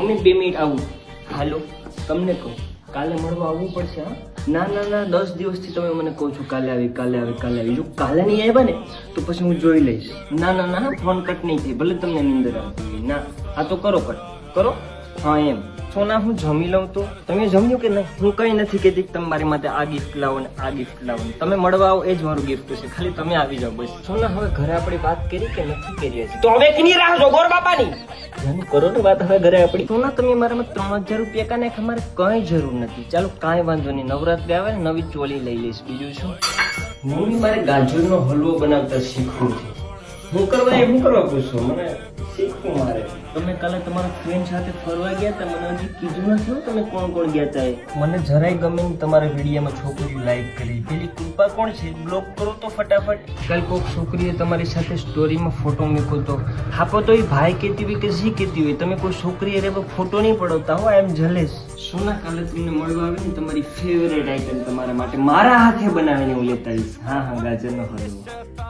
Mummy 2 minute આવું. હાલો, તમને કહું કાલે મળવા આવવું પડશે. હા ના ના ના 10 દિવસથી તમે મને કહો છો કાલે આવી. જો કાલે નહીં આવ્યા ને તો પછી હું જોઈ લઈશ. ના ના ના ફોન કટ નહીં થાય, ભલે તમને નીંદર આવતી હોય. ના હા તો કરો કટ કરો. હા એમ સોના હું જમી લઉં તો તમે જમ્યું કે નહીં? હું કઈ નથી કહેતી કે તમે મારી માટે આ ગિફ્ટ લાવો ને આ ગિફ્ટ લાવો ને. તમે મળવા આવો એ જ મારું ગિફ્ટ છે, ખાલી તમે આવી જાઓ બસ. સોના હવે ઘરે આપણે વાત કરી કે નથી કરી હજી? તો હવે કિની રાહ જો ગોર બાપાની જાનું કરો ને વાત હવે ઘરે આપણી. સોના તમે મારામાં 3000 રૂપિયા કા નાખ, અમારે કઈ જરૂર નથી. ચાલો કાંઈ વાંધો નહીં, નવરાત્રી આવે ને નવી ચોલી લઈ લઈશ. બીજું શું? મમ્મી મારે ગાજરનો હલવો બનાવતા શીખવું છે. હું કરવા પૂછો મને શીખવું મારે. તમે કાલે તમારા ફ્રેન્ડ સાથે ફરવા ગયા હતા, મને હજી કીધું નથી હો તમે કોણ કોણ ગયા હતા એ. મને જરાય ગમે ને તમારા વિડીયોમાં છોકરીઓ લાઈક કરી. પેલી કૃપા કોણ છે? બ્લોક કરો તો ફટાફટ. કાલ કોઈક છોકરીએ તમારી સાથે સ્ટોરીમાં ફોટો મૂક્યો તો હાપો તો એ ભાઈ કહેતી હોય કે જી કહેતી હોય, તમે કોઈ છોકરી અરે ફોટો નહીં પડાવતા હો. આઈ એમ જલેસ. સોના કાલે તમને મળવા આવે ને તમારી ફેવરેટ આઈટમ તમારા માટે મારા હાથે બનાવીને હું લેતા આવીશ. હા ગાજરનો હલવો.